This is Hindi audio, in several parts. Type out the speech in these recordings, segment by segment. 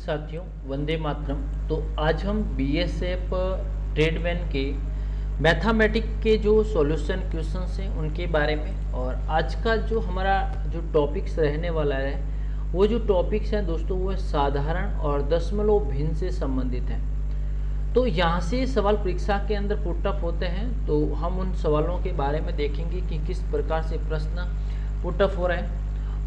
साथियों, वंदे मातरम। तो आज हम बीएसएफ ट्रेडमैन के मैथमेटिक के जो सॉल्यूशन क्वेश्चंस हैं उनके बारे में, और आज का जो हमारा जो टॉपिक्स रहने वाला है वो जो टॉपिक्स हैं दोस्तों वो साधारण और दशमलव भिन्न से संबंधित हैं। तो यहाँ से सवाल परीक्षा के अंदर पुटअप होते हैं, तो हम उन सवालों के बारे में देखेंगे कि किस प्रकार से प्रश्न पुटअप हो रहे हैं।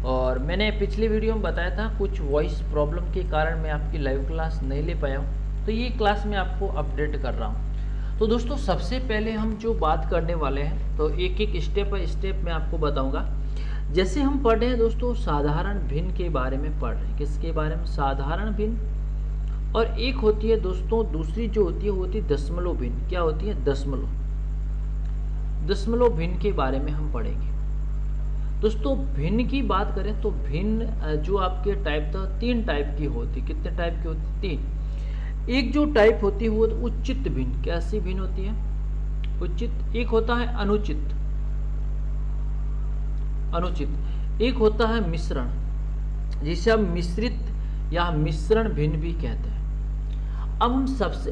और मैंने पिछली वीडियो में बताया था कुछ वॉइस प्रॉब्लम के कारण मैं आपकी लाइव क्लास नहीं ले पाया हूँ, तो ये क्लास मैं आपको अपडेट कर रहा हूँ। तो दोस्तों सबसे पहले हम जो बात करने वाले हैं तो एक एक स्टेप बाय स्टेप मैं आपको बताऊंगा। जैसे हम पढ़ रहे हैं दोस्तों साधारण भिन्न के बारे में पढ़ रहे हैं। किसके बारे में? साधारण भिन्न। और एक होती है दोस्तों, दूसरी जो होती है वो होती है दशमलव भिन्न। क्या होती है? दशमलव भिन्न के बारे में हम पढ़ेंगे। दोस्तों भिन्न की बात करें तो भिन्न जो आपके टाइप था, तीन टाइप की होती। कितने टाइप की होती? तीन। एक जो टाइप होती है वो उचित भिन्न। कैसी भिन्न होती है? उचित। एक होता है अनुचित। एक होता है मिश्रण, जिसे हम मिश्रित या मिश्रण भिन्न भी कहते हैं। अब हम सबसे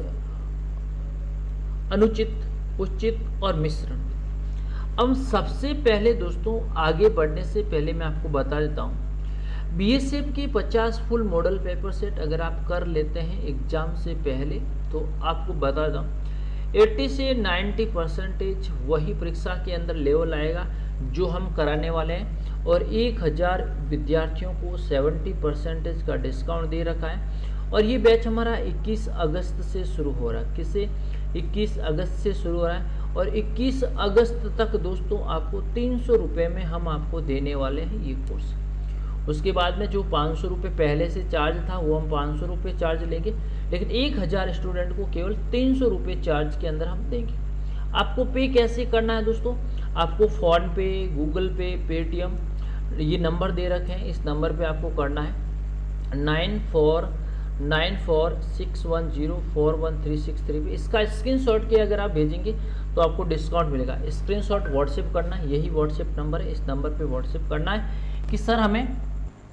अनुचित, उचित और मिश्रण। अब सबसे पहले दोस्तों आगे बढ़ने से पहले मैं आपको बता देता हूँ, बीएसएफ की 50 फुल मॉडल पेपर सेट अगर आप कर लेते हैं एग्जाम से पहले, तो आपको बता देता हूँ 80 से 90% वही परीक्षा के अंदर लेवल आएगा जो हम कराने वाले हैं। और 1000 विद्यार्थियों को 70% का डिस्काउंट दे रखा है। और ये बैच हमारा 21 अगस्त से शुरू हो रहा है। किसे? 21 अगस्त से शुरू हो रहा है। और 21 अगस्त तक दोस्तों आपको 300 रुपये में हम आपको देने वाले हैं ये कोर्स। उसके बाद में जो 500 रुपये पहले से चार्ज था वो हम 500 रुपये चार्ज लेंगे, लेकिन 1000 स्टूडेंट को केवल 300 रुपये चार्ज के अंदर हम देंगे। आपको पे कैसे करना है दोस्तों? आपको फ़ोन पे, गूगल पे, पेटीएम, ये नंबर दे रखे हैं, इस नंबर पे आपको करना है 949461041363 पे। इसका स्क्रीनशॉट के अगर आप भेजेंगे तो आपको डिस्काउंट मिलेगा। स्क्रीनशॉट व्हाट्सएप करना है, यही व्हाट्सएप नंबर है, इस नंबर पे व्हाट्सएप करना है कि सर हमें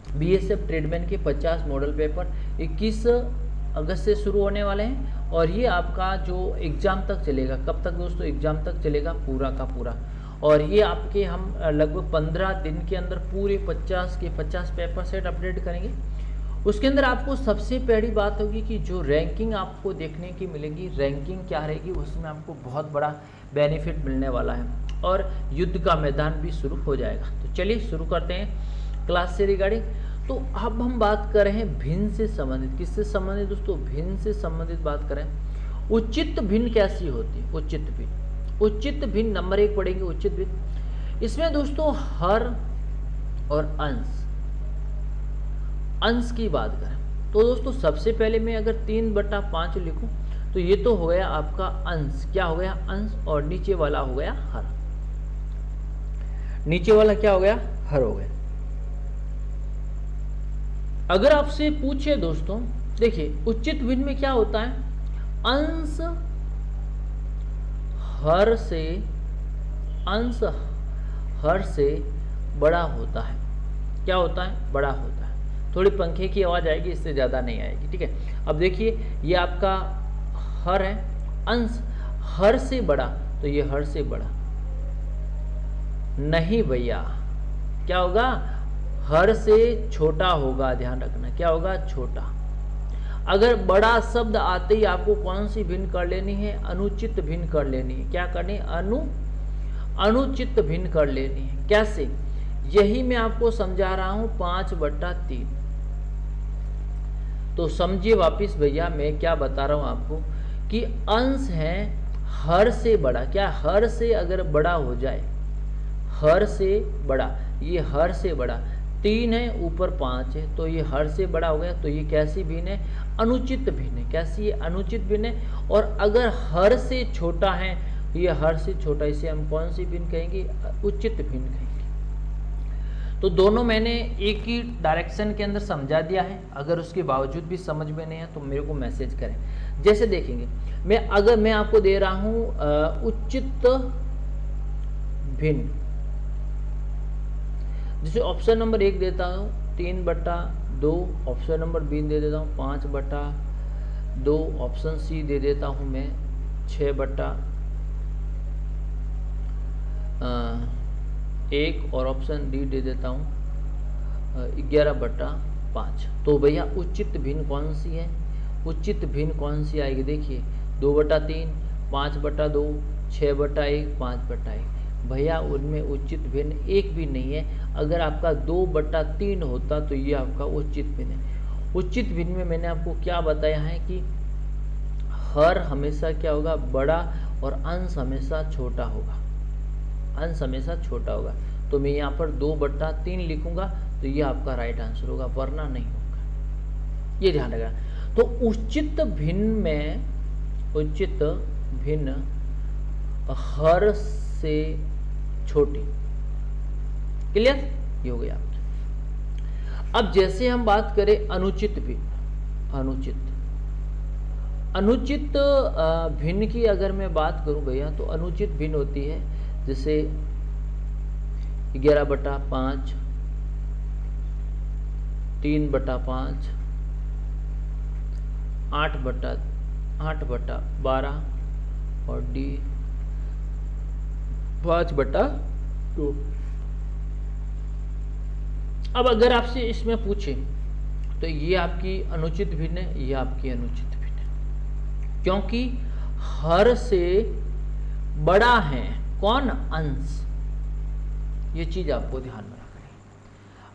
बीएसएफ ट्रेडमैन के 50 मॉडल पेपर 21 अगस्त से शुरू होने वाले हैं, और ये आपका जो एग्ज़ाम तक चलेगा। कब तक दोस्तों? एग्ज़ाम तक चलेगा पूरा का पूरा। और ये आपके हम लगभग 15 दिन के अंदर पूरे 50 के 50 पेपर सेट अपडेट करेंगे। उसके अंदर आपको सबसे पहली बात होगी कि जो रैंकिंग आपको देखने की मिलेगी, रैंकिंग क्या रहेगी, उसमें आपको बहुत बड़ा बेनिफिट मिलने वाला है और युद्ध का मैदान भी शुरू हो जाएगा। तो चलिए शुरू करते हैं क्लास से रिगार्डिंग। तो अब हम बात कर रहे हैं भिन्न से संबंधित। किससे संबंधित दोस्तों? भिन्न से संबंधित बात करें। उचित भिन्न कैसी होती है? उचित भिन्न नंबर 1 पढ़ेंगे। उचित भिन्न, इसमें दोस्तों हर और अंश की बात करें तो दोस्तों सबसे पहले मैं अगर 3/5 लिखूं तो ये तो हो गया आपका अंश। क्या हो गया? अंश। और नीचे वाला हो गया हर। नीचे वाला क्या हो गया? हर हो गया। अगर आपसे पूछे दोस्तों, देखिए उचित भिन्न में क्या होता है? अंश हर से बड़ा होता है। क्या होता है? बड़ा होता है। थोड़ी पंखे की आवाज़ आएगी, इससे ज़्यादा नहीं आएगी, ठीक है। अब देखिए ये आपका हर है, अंश हर से बड़ा, तो ये हर से बड़ा नहीं भैया, क्या होगा? हर से छोटा होगा। ध्यान रखना, क्या होगा? छोटा। अगर बड़ा शब्द आते ही आपको कौन सी भिन्न कर लेनी है? अनुचित भिन्न कर लेनी है। क्या करनी है? अनुचित भिन्न कर लेनी है। कैसे? यही मैं आपको समझा रहा हूं 5/3। तो समझिए वापिस भैया मैं क्या बता रहा हूं आपको कि अंश है हर से बड़ा। क्या? हर से अगर बड़ा हो जाए, हर से बड़ा, ये हर से बड़ा 3 है, ऊपर 5 है, तो ये हर से बड़ा हो गया। तो ये कैसी भिन्न है? अनुचित भिन्न है। कैसी है? अनुचित भिन्न है। और अगर हर से छोटा है, ये हर से छोटा, इसे हम कौन सी भिन्न कहेंगे? उचित भिन्न कहेंगे। तो दोनों मैंने एक ही डायरेक्शन के अंदर समझा दिया है। अगर उसके बावजूद भी समझ में नहीं है तो मेरे को मैसेज करें। जैसे देखेंगे, मैं आपको दे रहा हूं उचित भिन्न, जैसे ऑप्शन नंबर 1 देता हूँ 3/12 2, ऑप्शन नंबर बी दे देता हूँ 5/2, ऑप्शन सी दे देता हूँ मैं 6/1 और ऑप्शन डी दे देता हूँ 11/5। तो भैया उचित भिन्न कौन सी है? उचित भिन्न कौन सी आएगी? देखिए 2/3, 5/2, 6/1, 5/1। भैया उनमें उचित भिन्न एक भी नहीं है। अगर आपका 2/3 होता तो ये आपका उचित भिन्न है। उचित भिन्न में मैंने आपको क्या बताया है कि हर हमेशा क्या होगा? बड़ा और अंश हमेशा छोटा होगा। अंश हमेशा छोटा होगा। तो मैं यहाँ पर 2/3 लिखूंगा तो ये आपका राइट आंसर होगा, वरना नहीं होगा। ये ध्यान रखना। तो उचित भिन्न में उचित भिन्न हर से छोटी। क्लियर? ये हो गया आपकी। अब जैसे हम बात करें अनुचित भिन्न, अनुचित भिन्न की अगर मैं बात करूं भैया, तो अनुचित भिन्न होती है जैसे 11/5, 3/5, 8/12 और डी 5/2। अब अगर आपसे इसमें पूछे तो ये आपकी अनुचित भिन्न है, ये आपकी अनुचित भिन्न है, क्योंकि हर से बड़ा है कौन? अंश। ये चीज आपको ध्यान में रखनी है।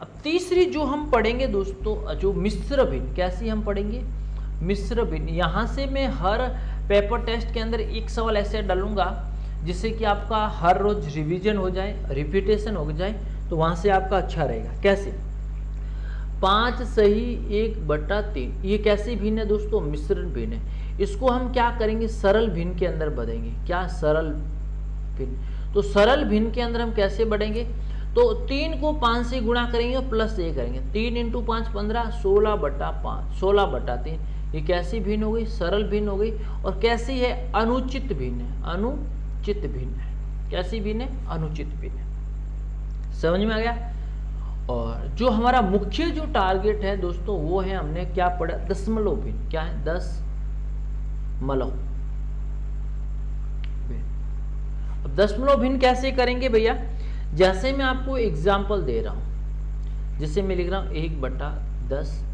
अब तीसरी जो हम पढ़ेंगे दोस्तों, जो मिश्र भिन्न, कैसी हम पढ़ेंगे? मिश्र भिन्न। यहां से मैं हर पेपर टेस्ट के अंदर एक सवाल ऐसे डालूंगा जिससे कि आपका हर रोज रिवीजन हो जाए, रिपीटेशन हो जाए, तो वहां से आपका अच्छा रहेगा। कैसे? 5 सही 1/3। ये कैसी भिन्न है दोस्तों? मिश्रण भिन्न है। इसको हम क्या करेंगे? सरल भिन्न के अंदर बढ़ेंगे। क्या? सरल भिन्न। तो सरल भिन्न के अंदर हम कैसे बढ़ेंगे? तो 3 को 5 से गुणा करेंगे और प्लस ये करेंगे। 3 × 5 15, 16/5, 16/3। ये कैसी भिन्न हो गई? सरल भिन्न हो गई। और कैसी है? अनुचित भिन्न है। अनुचित भिन्न है। कैसी भिन्न है? अनुचित भिन्न है। समझ में आ गया? और जो हमारा मुख्य जो टारगेट है दोस्तों, वो है हमने क्या पढ़ा? दशमलव भिन्न। क्या है? दशमलव। अब दशमलव भिन्न कैसे करेंगे भैया? जैसे मैं आपको एग्जाम्पल दे रहा हूं, जिससे मैं लिख रहा हूं 1/10,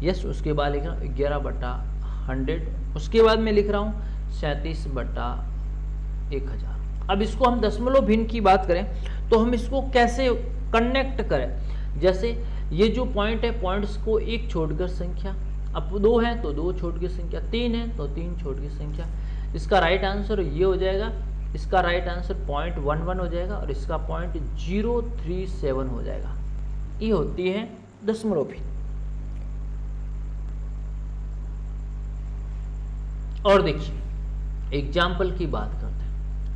यस, उसके बाद लिख रहा हूं 11/100, उसके बाद मैं लिख रहा हूं 37/1000। अब इसको हम दशमलव भिन्न की बात करें तो हम इसको कैसे कनेक्ट करें? जैसे ये जो पॉइंट है, पॉइंट्स को एक छोड़कर संख्या, अब 2 है तो 2 छोड़कर संख्या, 3 है तो 3 छोड़कर संख्या। इसका राइट आंसर ये हो जाएगा। इसका राइट आंसर 0.11 हो जाएगा और इसका 0.037 हो जाएगा। ये होती है दशमलव भिन्न। और देखिए एग्जाम्पल की बात करते हैं।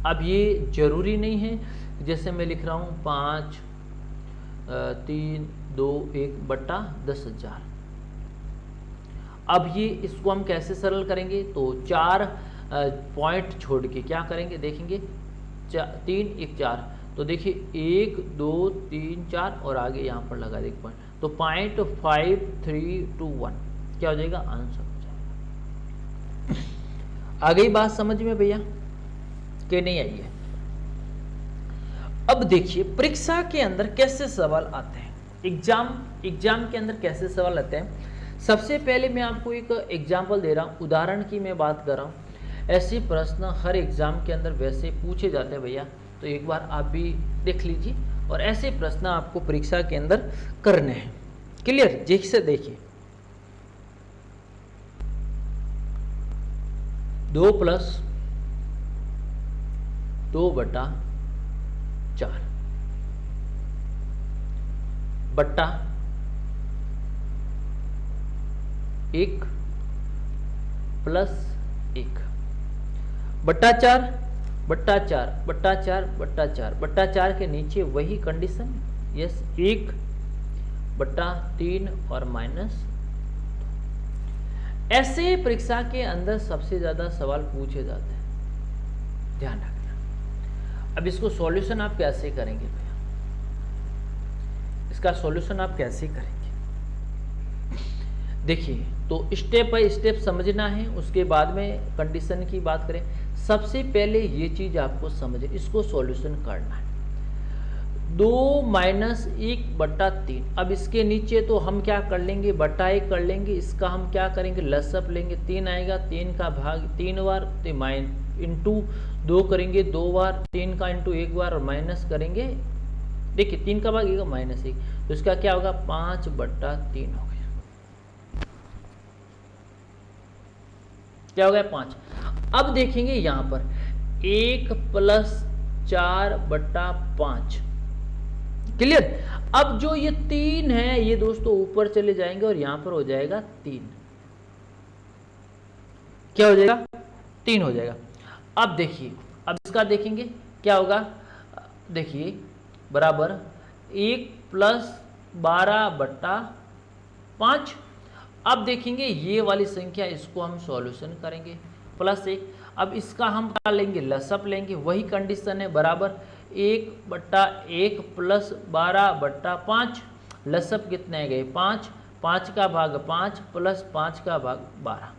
अब ये जरूरी नहीं है, जैसे मैं लिख रहा हूं 5, 3, 2, 1/10,000। अब ये इसको हम कैसे सरल करेंगे? तो 4 पॉइंट छोड़ के क्या करेंगे? देखेंगे 3, 1, 4। तो देखिए 1, 2, 3, 4 और आगे यहाँ पर लगा देख पॉइंट, तो 0.5321 क्या हो जाएगा? आंसर हो जाएगा। आ गई बात समझ में भैया कि नहीं आई है? अब देखिए परीक्षा के अंदर कैसे सवाल आते हैं, एग्जाम के अंदर कैसे सवाल आते हैं। सबसे पहले मैं आपको एक एग्जाम्पल दे रहा हूँ, उदाहरण की मैं बात कर रहा हूँ। ऐसे प्रश्न हर एग्जाम के अंदर वैसे पूछे जाते हैं भैया, तो एक बार आप भी देख लीजिए। और ऐसे प्रश्न आपको परीक्षा के अंदर करने हैं। क्लियर? जैसे देखिए 2 + 2/4 बट्टा 1 + 1 बट्टा 4 के नीचे वही कंडीशन, यस, 1/3 और माइनस। ऐसे परीक्षा के अंदर सबसे ज्यादा सवाल पूछे जाते हैं, ध्यान रखना। अब इसको सॉल्यूशन आप कैसे करेंगे भैया? इसका सॉल्यूशन आप कैसे करेंगे? देखिए, तो स्टेप बाय स्टेप समझना है, उसके बाद में कंडीशन की बात करें। सबसे पहले ये चीज़ आपको समझ, इसको सॉल्यूशन करना है। 2 माइनस 1/3। अब इसके नीचे तो हम क्या कर लेंगे, बटा 1 कर लेंगे। इसका हम क्या करेंगे, लसअप लेंगे। 3 आएगा, 3 का भाग 3 बार, तो इंटू 2 करेंगे 2 बार, 3 का इंटू 1 बार और माइनस करेंगे। देखिए 3 का भाग -1, तो इसका क्या होगा, 5/3 हो गया। क्या हो गया, 5। अब देखेंगे यहाँ पर 1 + 4/5। क्लियर। अब जो ये 3 है, ये दोस्तों ऊपर चले जाएंगे और यहां पर हो जाएगा 3। क्या हो जाएगा, 3 हो जाएगा। अब देखिए, अब इसका देखेंगे क्या होगा। देखिए बराबर 1 + 12/5। अब देखेंगे ये वाली संख्या, इसको हम सॉल्यूशन करेंगे +1। अब इसका हम क्या लेंगे, लसअप लेंगे। वही कंडीशन है, बराबर 1/1 + 12/5। लसअप कितने गए, 5। 5 का भाग 5 + 5 का भाग 12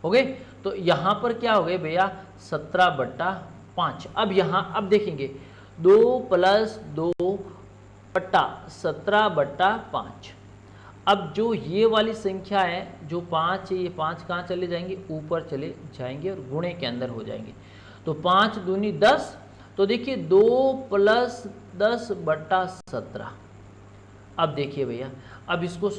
हो गए। तो यहां पर क्या हो गए भैया, 17/5। अब यहां, अब देखेंगे 2 + 2/17/5। अब जो ये वाली संख्या है, जो 5 है, ये 5 कहाँ चले जाएंगे, ऊपर चले जाएंगे और गुणे के अंदर हो जाएंगे। तो 5 दूनी 10। तो देखिए 2 + 10/17। अब देखिए भैया, अब इसको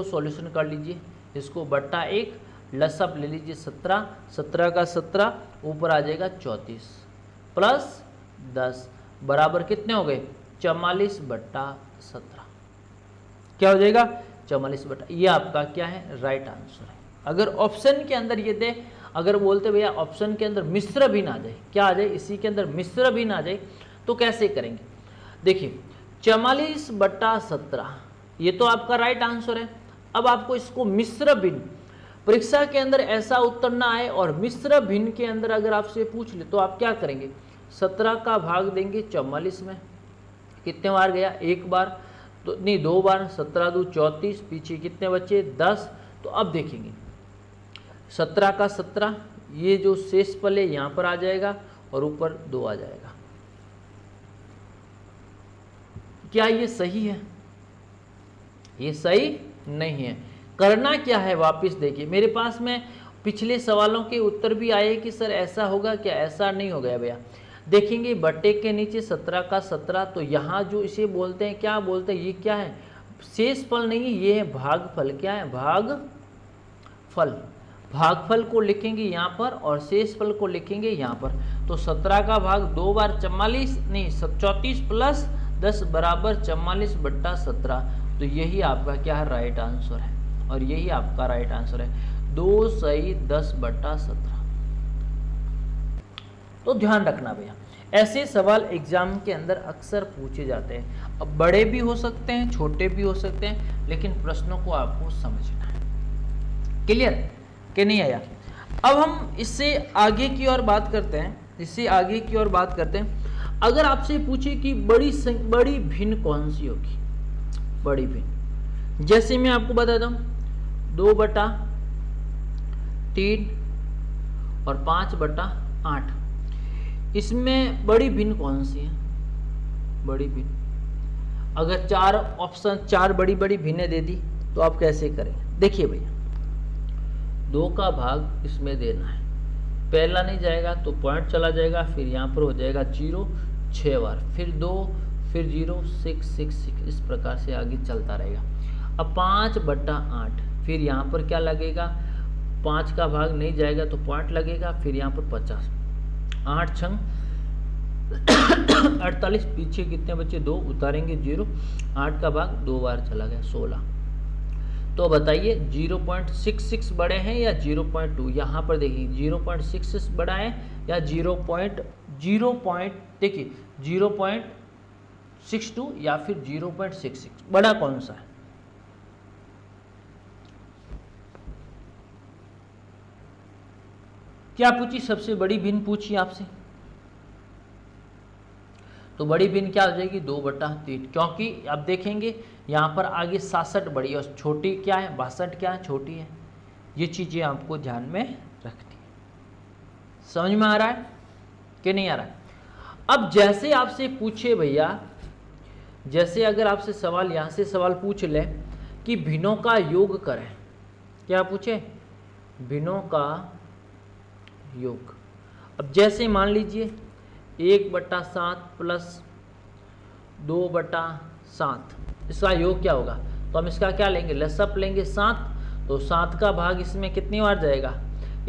सॉल्यूशन कर लीजिए। इसको /1, लसअप ले लीजिए 17। 17 का 17 ऊपर आ जाएगा 34 + 10 बराबर कितने हो गए, 44/17। क्या हो जाएगा, 44/, ये आपका क्या है, राइट आंसर है। अगर ऑप्शन के अंदर ये दे, अगर बोलते भैया ऑप्शन के अंदर मिश्र भी ना जाए, क्या आ जाए, इसी के अंदर मिश्र भी ना जाए, तो कैसे करेंगे। देखिए 44/17 ये तो आपका राइट आंसर है। अब आपको इसको मिश्र भिन्न, परीक्षा के अंदर ऐसा उत्तर ना आए और मिश्र भिन्न के अंदर अगर आपसे पूछ ले, तो आप क्या करेंगे, 17 का भाग देंगे 44 में। कितने बार गया, 1 बार, तो नहीं 2 बार। 17 दूँ 34, पीछे कितने बचे, 10। तो अब देखेंगे 17 का 17, ये जो शेष पल है यहाँ पर आ जाएगा और ऊपर 2 आ जाएगा। क्या ये सही है, ये सही नहीं है। करना क्या है, वापस देखिए, मेरे पास में पिछले सवालों के उत्तर भी आए कि सर ऐसा होगा क्या, ऐसा नहीं हो गया भैया। देखेंगे बटे के नीचे 17 का 17, तो यहाँ जो इसे बोलते हैं, क्या बोलते हैं, ये क्या है, शेषफल नहीं है, ये है भागफल। क्या है, भागफल। भागफल को लिखेंगे यहाँ पर और शेषफल को लिखेंगे यहाँ पर। तो 17 का भाग 2 बार 44, नहीं 34 + 10 बराबर 44/17। तो यही आपका क्या है, राइट आंसर है। और यही आपका राइट आंसर है, 2 सही 10/17। तो ध्यान रखना भैया, ऐसे सवाल एग्जाम के अंदर अक्सर पूछे जाते हैं। अब बड़े भी हो सकते हैं, छोटे भी हो सकते हैं, लेकिन प्रश्नों को आपको समझना है। क्लियर कि नहीं आया। अब हम इससे आगे की ओर बात करते हैं, अगर आपसे पूछे कि बड़ी भिन्न कौन सी होगी, बड़ी भिन्न, जैसे मैं आपको बताता हूँ 2/3 और 5/8, इसमें बड़ी भिन्न कौन सी है, बड़ी भिन्न। अगर 4 ऑप्शन, 4 बड़ी भिन्नें दे दी, तो आप कैसे करें। देखिए भैया, 2 का भाग इसमें देना है, पहला नहीं जाएगा तो पॉइंट चला जाएगा, फिर यहाँ पर हो जाएगा 0 6 बार, फिर 2, फिर 0 6 6 6, इस प्रकार से आगे चलता रहेगा। अब 5/8, फिर यहाँ पर क्या लगेगा, 5 का भाग नहीं जाएगा तो पॉइंट लगेगा, फिर यहाँ पर 50, 8 छंग 48, पीछे कितने बचे, 2 उतारेंगे 0, 8 का भाग 2 बार चला गया 16। तो बताइए 0.66 बड़े हैं या 0.2, यहाँ पर देखिए 0.66 बड़ा है या 0.62 या फिर 0.66, बड़ा कौन सा है। क्या पूछी, सबसे बड़ी भिन्न पूछी आपसे, तो बड़ी भिन्न क्या हो जाएगी, 2/3, क्योंकि अब देखेंगे यहाँ पर आगे 67 बड़ी है और छोटी क्या है, 62 क्या है, छोटी है। ये चीज़ें आपको ध्यान में रखनी है। समझ में आ रहा है कि नहीं आ रहा है? अब जैसे आपसे पूछे भैया, जैसे अगर आपसे सवाल यहाँ से सवाल पूछ ले कि भिन्नों का योग करें, क्या पूछे, भिन्नों का योग। अब जैसे मान लीजिए 1/7 प्लस 2/7, इसका योग क्या होगा, तो हम इसका क्या लेंगे, लसअप लेंगे 7। तो 7 का भाग इसमें कितनी बार जाएगा,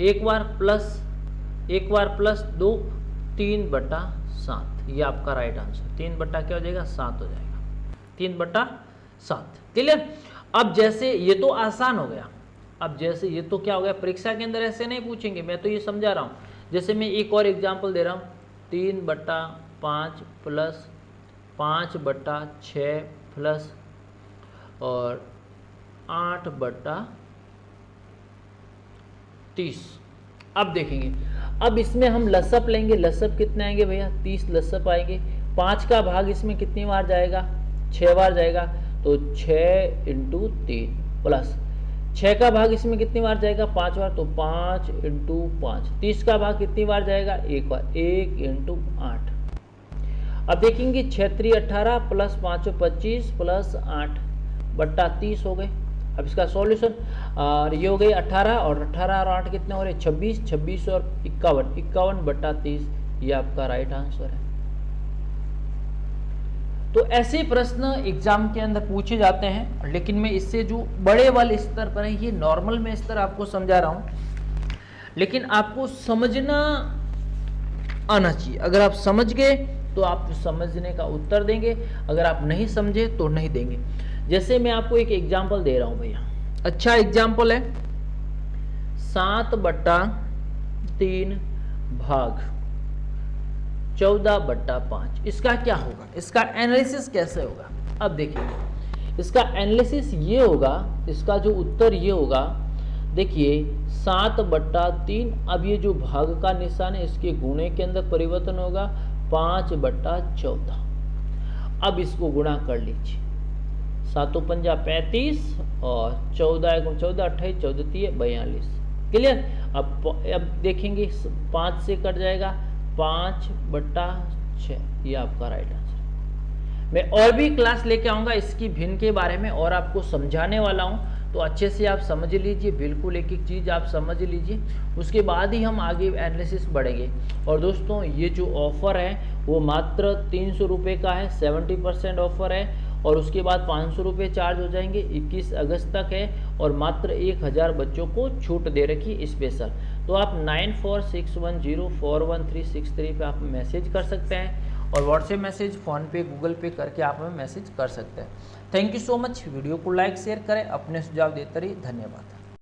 एक बार प्लस 2, 3/7। ये आपका राइट आंसर, 3 बट्टा क्या हो जाएगा, 7 हो जाएगा, 3/7। क्लियर। अब जैसे ये तो आसान हो गया, अब जैसे ये तो क्या हो गया, परीक्षा के अंदर ऐसे नहीं पूछेंगे, मैं तो ये समझा रहा हूँ। जैसे मैं एक और एग्जाम्पल दे रहा हूँ, 3/5 प्लस 5/6 प्लस और 8/30। अब देखेंगे, अब इसमें हम लसअप लेंगे, लसअप कितने आएंगे भैया, 30 लसअप आएंगे। 5 का भाग इसमें कितनी बार जाएगा, 6 बार जाएगा, तो 6 × 3 प्लस 6 का भाग इसमें कितनी बार जाएगा, 5 बार, तो 5 × 5। 30 का भाग कितनी बार जाएगा, एक बार, 1 × 8। अब देखेंगे 6 3 18 प्लस 5 25 प्लस 8/30 हो गए। अब इसका सॉल्यूशन, और ये हो गई 18 और 8 कितने हो रहे, 26, 26 और 51, 51/30। ये आपका राइट आंसर है। तो ऐसे प्रश्न एग्जाम के अंदर पूछे जाते हैं, लेकिन मैं इससे जो बड़े वाले स्तर पर है, ये नॉर्मल में स्तर आपको समझा रहा हूं, लेकिन आपको समझना आना चाहिए। अगर आप समझ गए तो आप समझने का उत्तर देंगे, अगर आप नहीं समझे तो नहीं देंगे। जैसे मैं आपको एक एग्जाम्पल दे रहा हूं भैया, अच्छा एग्जाम्पल है, 7/3 भाग 14/5। इसका क्या होगा, इसका एनालिसिस कैसे होगा। अब देखिए, इसका एनालिसिस ये होगा, इसका जो उत्तर ये होगा, देखिए 7/3। अब ये जो भाग का निशान है, इसके गुणे के अंदर परिवर्तन होगा 5/14। अब इसको गुणा कर लीजिए, 7 × 5 35 और 14 × 14 28, 14 × 42। क्लियर। अब देखेंगे 5 से कट जाएगा, 5/6। ये आपका राइट आंसर। मैं और भी क्लास लेके आऊँगा इसकी भिन्न के बारे में और आपको समझाने वाला हूँ, तो अच्छे से आप समझ लीजिए, बिल्कुल एक एक चीज़ आप समझ लीजिए, उसके बाद ही हम आगे एनालिसिस बढ़ेंगे। और दोस्तों, ये जो ऑफ़र है वो मात्र 300 रुपये का है, 70% ऑफ़र है, और उसके बाद 500 रुपये चार्ज हो जाएंगे। 21 अगस्त तक है और मात्र 1000 बच्चों को छूट दे रखी स्पेशल। तो आप 9461041363 पे आप मैसेज कर सकते हैं, और व्हाट्सएप मैसेज, फ़ोनपे, गूगल पे करके आप हमें मैसेज कर सकते हैं। Thank you so much. Video को लाइक शेयर करें, अपने सुझाव देते रहिए। धन्यवाद।